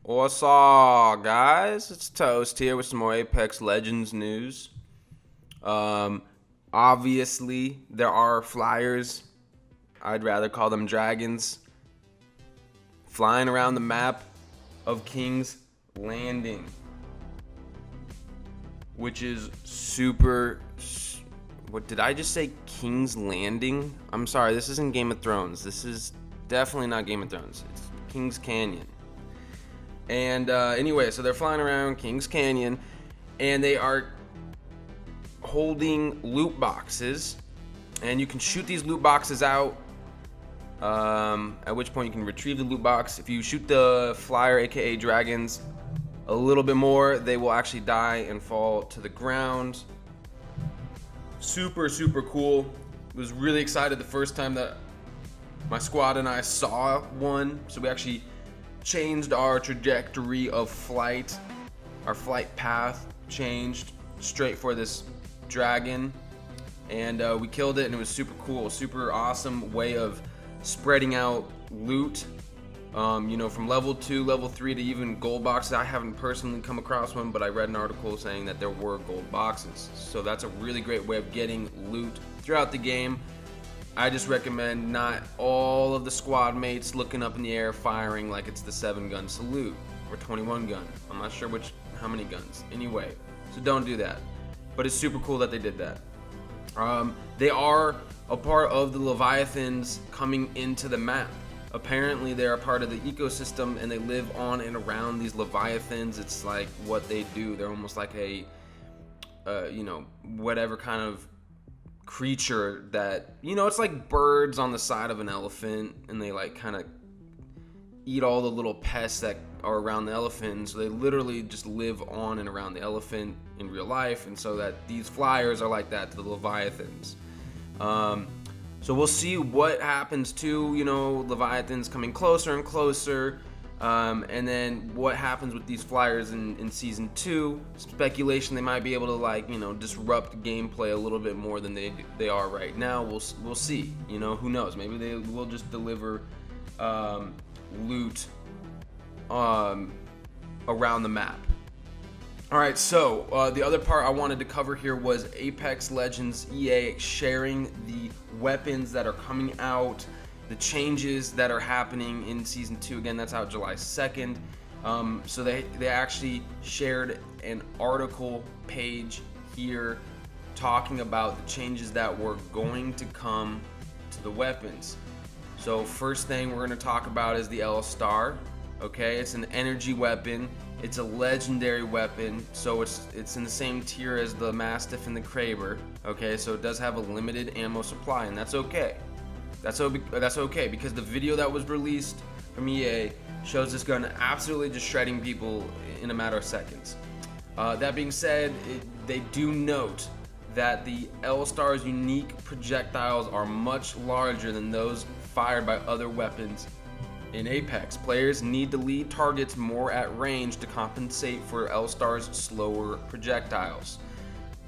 What's up, guys? It's Toast here with some more Apex Legends news. Um, Obviously, there are flyers. I'd rather call them dragons flying around the map of King's Landing, which is super. What did I just say? King's Landing? I'm sorry, this isn't Game of Thrones. This is definitely not Game of Thrones. It's King's Canyon. And anyway, so they're flying around Kings Canyon, and they are holding loot boxes, and you can shoot these loot boxes out. At which point you can retrieve the loot box. If you shoot the flyer, aka dragons, a little bit more, they will actually die and fall to the ground. Super, super cool. Was really excited the first time that my squad and I saw one. So we actually changed our trajectory of flight. Our flight path changed straight for this dragon, and we killed it, and it was super cool, super awesome way of spreading out loot. From level 2, level 3 to even gold boxes. I haven't personally come across one, but I read an article saying that there were gold boxes. So that's a really great way of getting loot throughout the game. I just recommend not all of the squad mates looking up in the air firing like it's the 7-gun salute or 21 gun. I'm not sure how many guns. Anyway, so don't do that. But it's super cool that they did that. They are a part of the Leviathans coming into the map. Apparently they're a part of the ecosystem and they live on and around these Leviathans. It's like what they do. They're almost like a whatever kind of creature that, it's like birds on the side of an elephant, and they like kind of eat all the little pests that are around the elephant. So they literally just live on and around the elephant in real life, and so that these flyers are like that to the Leviathans. So we'll see what happens to, Leviathans coming closer and closer. And then what happens with these flyers in season 2. Speculation they might be able to disrupt gameplay a little bit more than they are right now. We'll see. Who knows? Maybe they will just deliver loot around the map. All right, so the other part I wanted to cover here was Apex Legends EA sharing the weapons that are coming out, the changes that are happening in Season 2. Again, that's out July 2nd. So they actually shared an article page here talking about the changes that were going to come to the weapons. So first thing we're going to talk about is the L-Star. Okay, it's an energy weapon. It's a legendary weapon, so it's in the same tier as the Mastiff and the Kraber. Okay, so it does have a limited ammo supply, and that's okay. That's okay, because the video that was released from EA shows this gun absolutely just shredding people in a matter of seconds. That being said, they do note that the L-Star's unique projectiles are much larger than those fired by other weapons in Apex. Players need to lead targets more at range to compensate for L-Star's slower projectiles.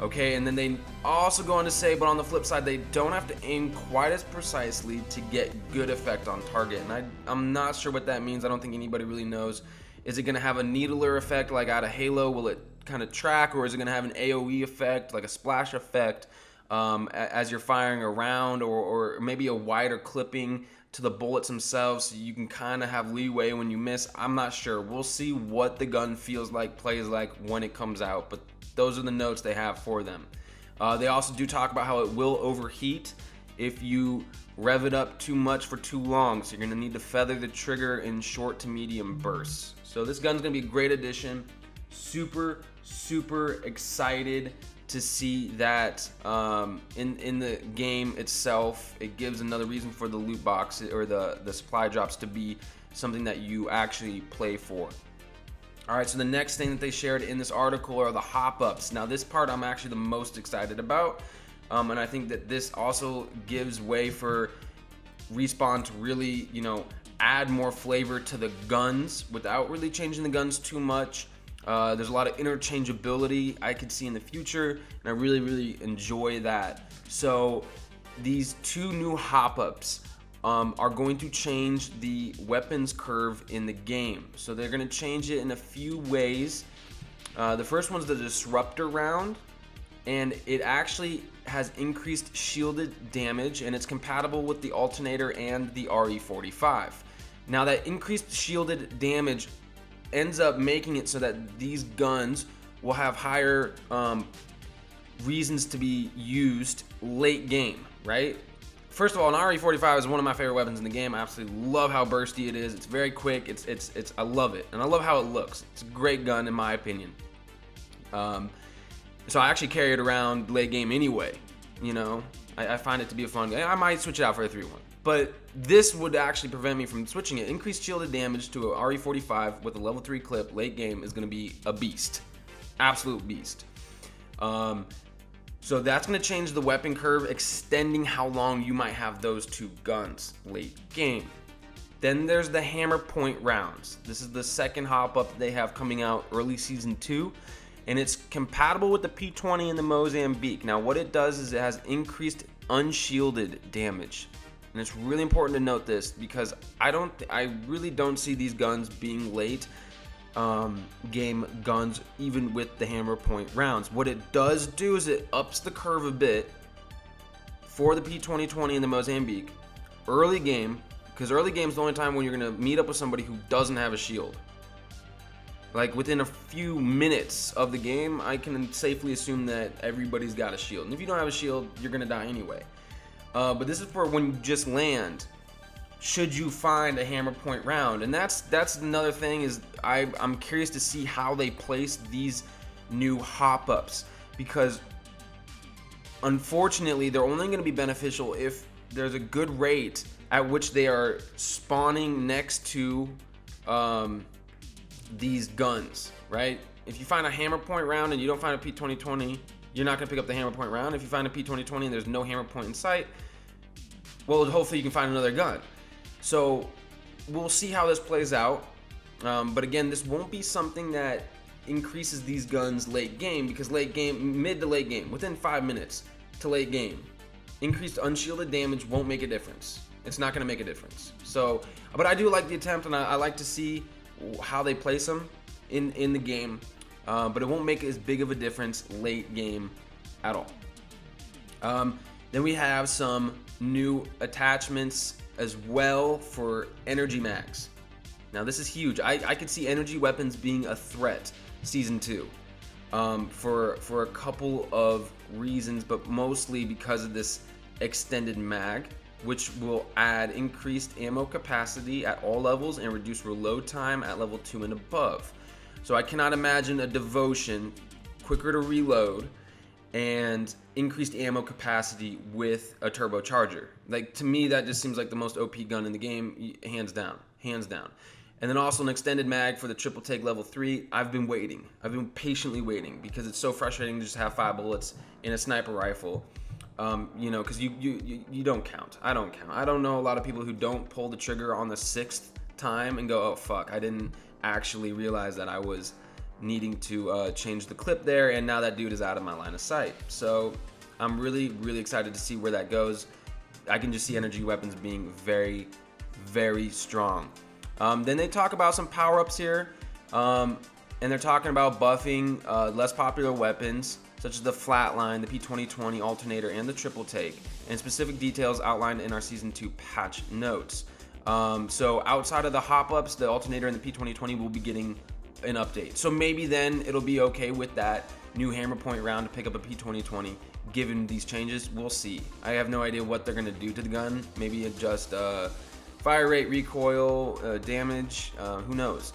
Okay, and then they also go on to say, but on the flip side, they don't have to aim quite as precisely to get good effect on target. And I'm not sure what that means. I don't think anybody really knows. Is it going to have a needler effect like out of Halo? Will it kind of track, or is it going to have an AoE effect, like a splash effect, as you're firing around, or maybe a wider clipping to the bullets themselves, so you can kind of have leeway when you miss? I'm not sure. We'll see what the gun feels like, plays like when it comes out, but those are the notes they have for them. They also do talk about how it will overheat if you rev it up too much for too long, so you're going to need to feather the trigger in short to medium bursts. So this gun's going to be a great addition. Super, super excited to see that in the game itself. It gives another reason for the loot box or the supply drops to be something that you actually play for. All right, so the next thing that they shared in this article are the hop-ups. Now this part I'm actually the most excited about, and I think that this also gives way for Respawn to really, add more flavor to the guns without really changing the guns too much. There's a lot of interchangeability I could see in the future, and I really, really enjoy that. So these 2 new hop-ups are going to change the weapons curve in the game. So they're going to change it in a few ways. The first one's the Disruptor round, and it actually has increased shielded damage, and it's compatible with the Alternator and the RE45. Now that increased shielded damage ends up making it so that these guns will have higher reasons to be used late game, right? First of all, an RE45 is one of my favorite weapons in the game. I absolutely love how bursty it is. It's very quick. It's I love it, and I love how it looks. It's a great gun in my opinion. So I actually carry it around late game anyway. You know, I find it to be a fun game. I might switch it out for a 3-1, but this would actually prevent me from switching it. Increased shielded damage to a RE45 with a level 3 clip late game is going to be a beast, absolute beast. So that's going to change the weapon curve, extending how long you might have those two guns late game. Then there's the hammer point rounds. This is the second hop up they have coming out early season 2. And it's compatible with the P20 and the Mozambique. Now what it does is it has increased unshielded damage. And it's really important to note this because I really don't see these guns being late game guns even with the hammer point rounds. What it does do is it ups the curve a bit for the P2020 and the Mozambique early game, because early game is the only time when you're going to meet up with somebody who doesn't have a shield. Like within a few minutes of the game, I can safely assume that everybody's got a shield. And if you don't have a shield, you're going to die anyway. But this is for when you just land, should you find a hammer point round. And that's another thing is I'm curious to see how they place these new hop-ups. Because unfortunately, they're only going to be beneficial if there's a good rate at which they are spawning next to these guns, right? If you find a hammer point round and you don't find a P2020, you're not going to pick up the hammer point round. If you find a P2020 and there's no hammer point in sight, well, hopefully you can find another gun. So we'll see how this plays out. But again, this won't be something that increases these guns late game, because late game, mid to late game, within 5 minutes to late game, increased unshielded damage won't make a difference. It's not going to make a difference. So, but I do like the attempt, and I like to see how they place them in the game, but it won't make as big of a difference late game at all. Then we have some new attachments as well for energy mags. Now this is huge. I could see energy weapons being a threat season 2 for a couple of reasons, but mostly because of this extended mag, which will add increased ammo capacity at all levels and reduce reload time at level 2 and above. So I cannot imagine a Devotion quicker to reload and increased ammo capacity with a turbocharger. Like, to me, that just seems like the most OP gun in the game, hands down. And then also an extended mag for the triple take level 3. I've been patiently waiting because it's so frustrating to just have 5 bullets in a sniper rifle. You know, because you don't count. I don't count. I don't know a lot of people who don't pull the trigger on the 6th time and go, oh fuck, I didn't actually realize that I was needing to change the clip there, and now that dude is out of my line of sight. So I'm really, really excited to see where that goes. I can just see energy weapons being very, very strong. Then they talk about some power-ups here, and they're talking about buffing less popular weapons, such as the Flatline, the P2020 Alternator, and the Triple Take, and specific details outlined in our Season 2 patch notes. So outside of the hop-ups, the Alternator and the P2020 will be getting an update. So maybe then it'll be okay with that new hammer point round to pick up a P2020, given these changes. We'll see. I have no idea what they're going to do to the gun. Maybe adjust fire rate, recoil, damage, who knows.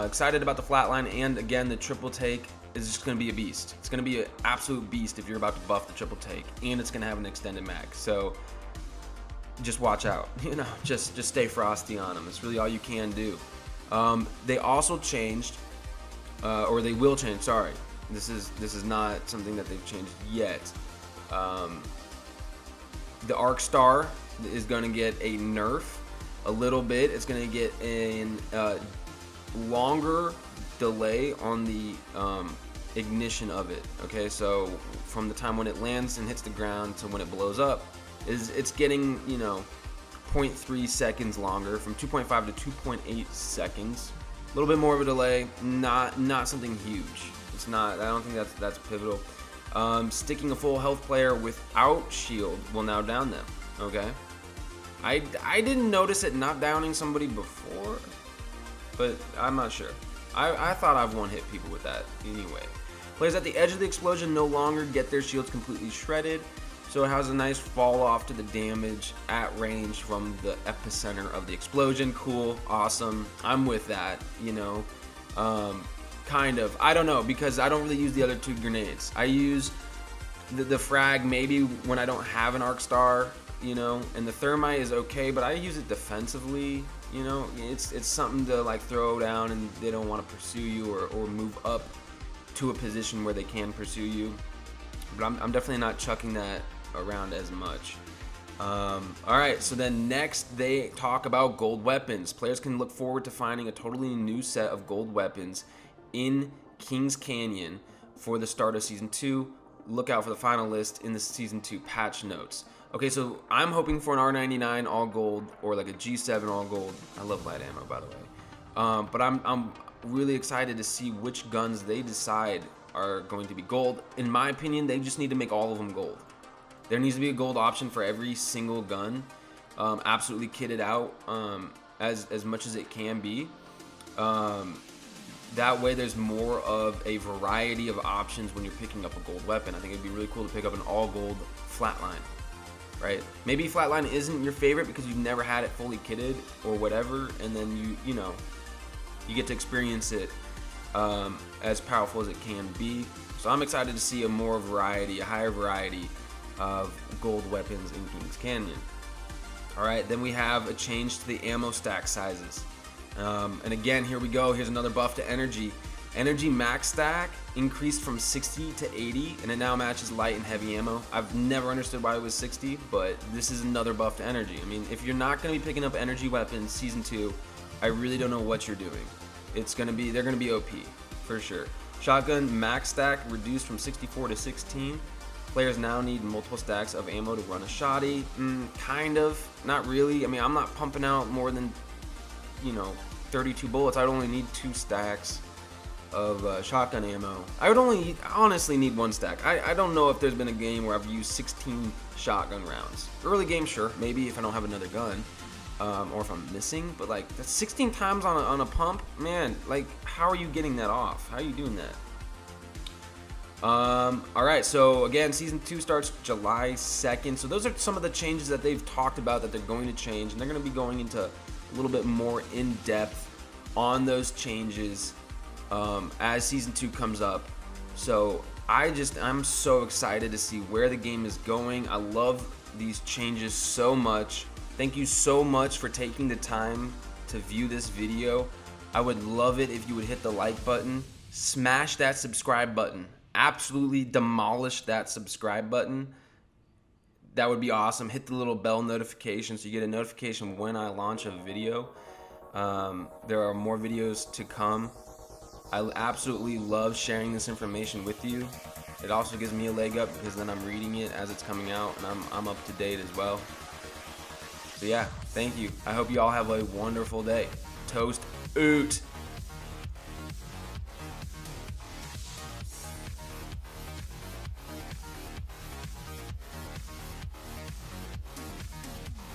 Excited about the Flatline, and again, the Triple Take is just going to be a beast. It's going to be an absolute beast if you're about to buff the Triple Take, and it's going to have an extended mag. So just watch out. You know, just stay frosty on them. It's really all you can do. They also changed, or they will change. Sorry, this is not something that they've changed yet. The Arc Star is going to get a nerf a little bit. It's going to get a longer delay on the ignition of it. Okay, so from the time when it lands and hits the ground to when it blows up, it's getting, you know, 0.3 seconds longer, from 2.5 to 2.8 seconds. A little bit more of a delay, not something huge. It's not. I don't think that's pivotal. Sticking a full health player without shield will now down them. Okay. I didn't notice it not downing somebody before, but I'm not sure. I thought I've one-hit people with that anyway. Players at the edge of the explosion no longer get their shields completely shredded, so it has a nice fall off to the damage at range from the epicenter of the explosion. Cool, awesome. I'm with that, you know. Kind of. I don't know, because I don't really use the other two grenades. I use the frag maybe when I don't have an arc star, you know, and the thermite is okay, but I use it defensively. You know, it's something to like throw down and they don't want to pursue you or move up to a position where they can pursue you. But I'm definitely not chucking that around as much. All right, so then next they talk about gold weapons. Players can look forward to finding a totally new set of gold weapons in Kings Canyon for the start of Season 2. Look out for the final list in the Season 2 patch notes. Okay, so I'm hoping for an R99 all gold or like a G7 all gold. I love light ammo, by the way. But I'm really excited to see which guns they decide are going to be gold. In my opinion, they just need to make all of them gold. There needs to be a gold option for every single gun, absolutely kitted out as much as it can be. That way there's more of a variety of options when you're picking up a gold weapon. I think it'd be really cool to pick up an all gold flatline, right? Maybe flatline isn't your favorite because you've never had it fully kitted or whatever, and then you know, you get to experience it as powerful as it can be. So I'm excited to see a higher variety of gold weapons in Kings Canyon. All right, then we have a change to the ammo stack sizes. And again, here we go. Here's another buff to energy. Energy max stack increased from 60 to 80, and it now matches light and heavy ammo. I've never understood why it was 60, but this is another buff to energy. I mean, if you're not going to be picking up energy weapons Season 2, I really don't know what you're doing. They're gonna be OP for sure. Shotgun max stack reduced from 64 to 16. Players now need multiple stacks of ammo to run a shotty. Kind of, not really. I mean, I'm not pumping out more than, 32 bullets. I'd only need 2 stacks of shotgun ammo. I would honestly need 1 stack. I don't know if there's been a game where I've used 16 shotgun rounds. Early game, sure, maybe if I don't have another gun. Or if I'm missing, but like that's 16 times on a pump, man. Like, how are you getting that off? How are you doing that? All right, so again, Season 2 starts July 2nd. So those are some of the changes that they've talked about that they're going to change, and they're going to be going into a little bit more in depth on those changes as Season 2 comes up. So I'm so excited to see where the game is going. I love these changes so much. Thank you so much for taking the time to view this video. I would love it if you would hit the like button, smash that subscribe button, absolutely demolish that subscribe button. That would be awesome. Hit the little bell notification so you get a notification when I launch a video. There are more videos to come. I absolutely love sharing this information with you. It also gives me a leg up because then I'm reading it as it's coming out and I'm up to date as well. So yeah, thank you. I hope you all have a wonderful day. Toast oot.